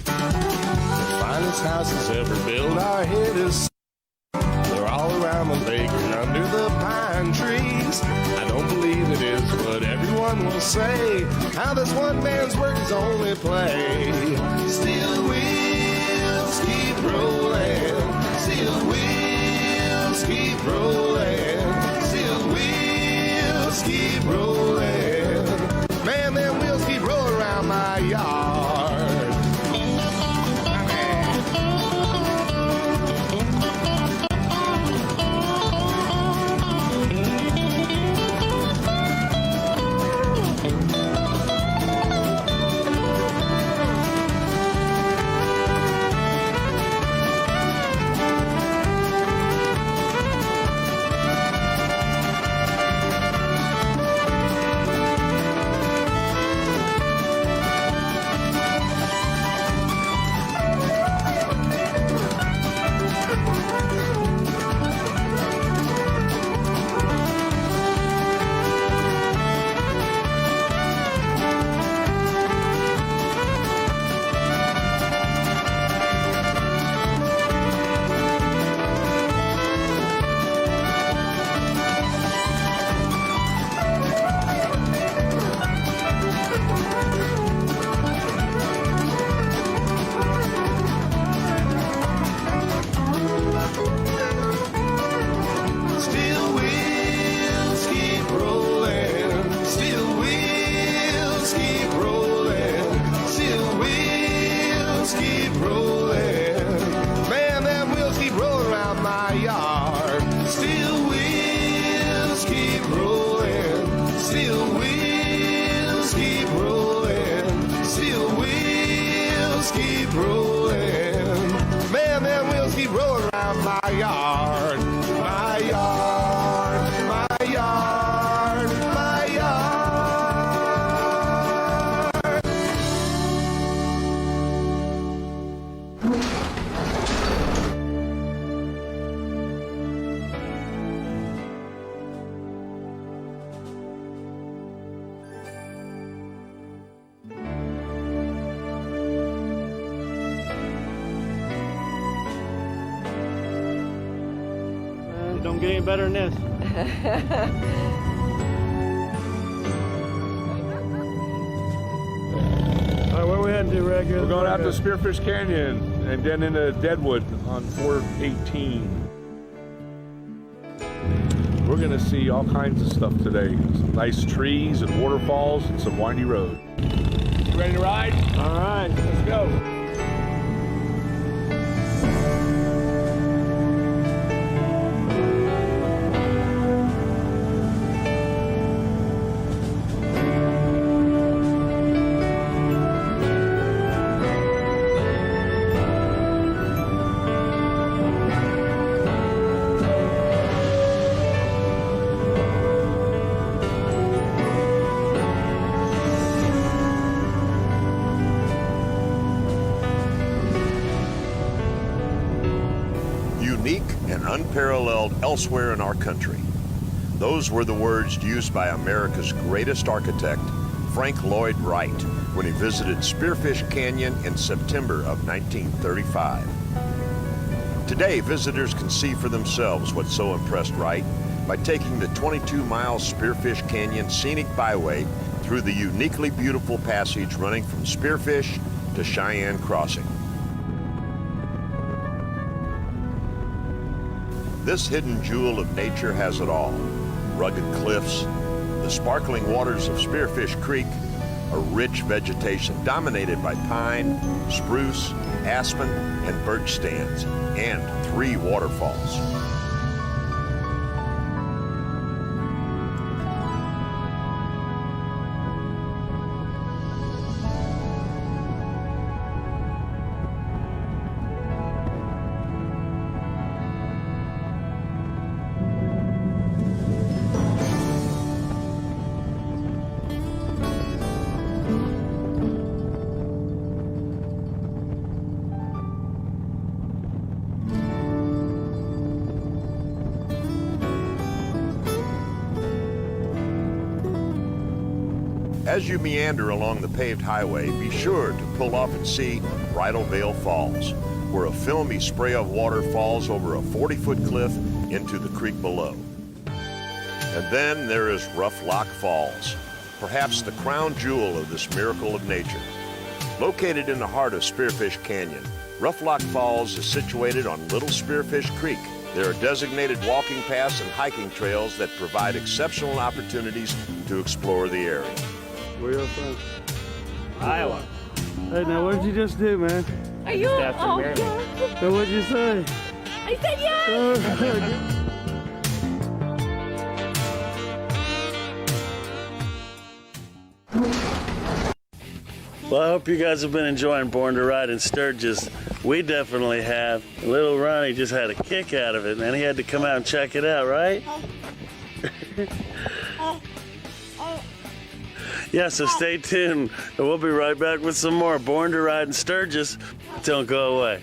The finest houses ever built are hid as they're all around the lake and under the pine trees. I don't believe it is what everyone will say. How this one man's work is only play. Steel wheels keep rolling. Steel wheels keep rolling. Steel wheels keep rolling. Man, them wheels keep
Don't get any better than this. All right, where we heading to, Reg?
We're going out to Spearfish Canyon and then into Deadwood on 418. We're going to see all kinds of stuff today. Some nice trees and waterfalls and some windy road. You ready to ride?
All right,
let's go.
Unparalleled elsewhere in our country. Those were the words used by America's greatest architect, Frank Lloyd Wright, when he visited Spearfish Canyon in September of 1935. Today, visitors can see for themselves what so impressed Wright by taking the 22-mile Spearfish Canyon scenic byway through the uniquely beautiful passage running from Spearfish to Cheyenne Crossing. This hidden jewel of nature has it all. Rugged cliffs, the sparkling waters of Spearfish Creek, a rich vegetation dominated by pine, spruce, aspen, and birch stands, and 3 waterfalls. As you meander along the paved highway, be sure to pull off and see Bridal Veil Falls, where a filmy spray of water falls over a 40-foot cliff into the creek below. And then there is Rough Lock Falls, perhaps the crown jewel of this miracle of nature. Located in the heart of Spearfish Canyon, Rough Lock Falls is situated on Little Spearfish Creek. There are designated walking paths and hiking trails that provide exceptional opportunities to explore the area.
Where you from?
Iowa.
Hey, now what did you just do, man?
Are you? Oh, yeah.
So what'd you say?
I said yes.
Well, I hope you guys have been enjoying Born to Ride in Sturgis. We definitely have. Little Ronnie just had a kick out of it, man. He had to come out and check it out, right? Yeah, so stay tuned, and we'll be right back with some more Born to Ride in Sturgis. Don't go away.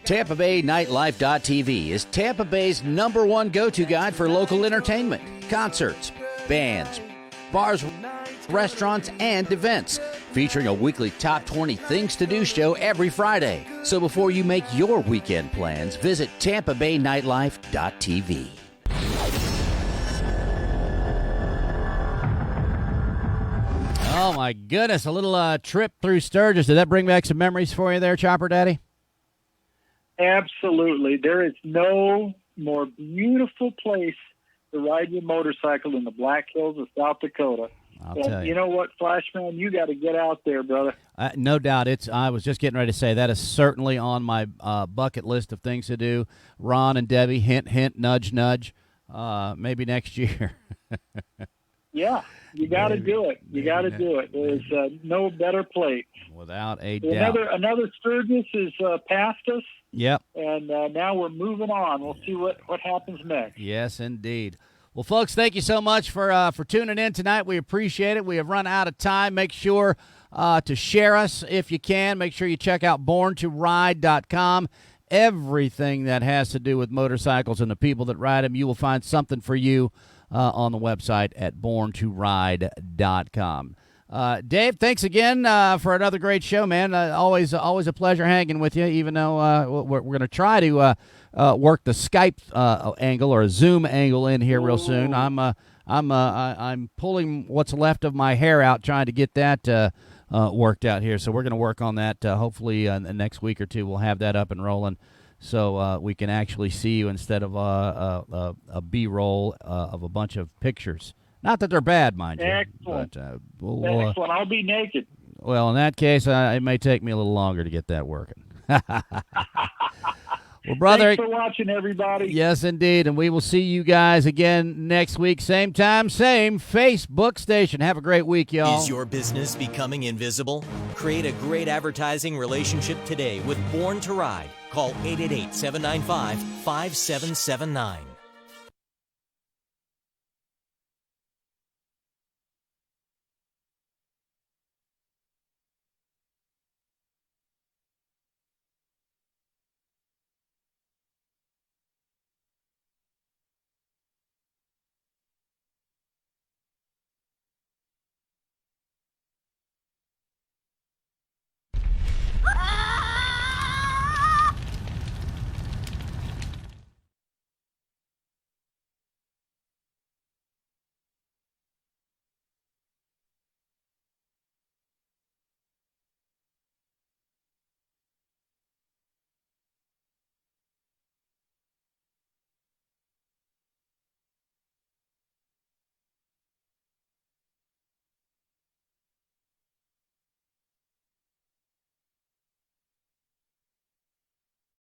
TampaBayNightlife.tv is Tampa Bay's #1 go-to guide for local entertainment, concerts, bands, bars, restaurants, and events, featuring a weekly top 20 things to do show every Friday. So before you make your weekend plans, visit TampaBayNightlife.tv. Oh my goodness, a little trip through Sturgis. Did that bring back some memories for you there, Chopper Daddy?
Absolutely. There is no more beautiful place to ride your motorcycle than the Black Hills of South Dakota.
I'll tell you.
You know what, Flashman? You got to get out there, brother.
No doubt. I was just getting ready to say that is certainly on my bucket list of things to do. Ron and Debbie, hint, hint, nudge, nudge. Maybe next year.
Yeah, you got to do it. You got to do it. There's no better place.
Without a doubt.
Another Sturgis is past us.
Yep.
And now we're moving on. We'll see what happens next.
Yes, indeed. Well, folks, thank you so much for tuning in tonight. We appreciate it. We have run out of time. Make sure to share us if you can. Make sure you check out borntoride.com. Everything that has to do with motorcycles and the people that ride them, you will find something for you on the website at borntoride.com. Dave, thanks again for another great show, man. Always a pleasure hanging with you, even though we're going to try to work the Skype angle or a Zoom angle in here real soon. I'm pulling what's left of my hair out, trying to get that worked out here. So we're going to work on that. Hopefully, in the next week or two, we'll have that up and rolling, so we can actually see you instead of a B-roll of a bunch of pictures. Not that they're bad, mind you.
Excellent.
But,
Excellent. I'll be naked.
Well, in that case, it may take me a little longer to get that working. Well, brother.
Thanks for watching, everybody.
Yes, indeed. And we will see you guys again next week. Same time, same Facebook station. Have a great week, y'all.
Is your business becoming invisible? Create a great advertising relationship today with Born to Ride. Call 888-795-5779.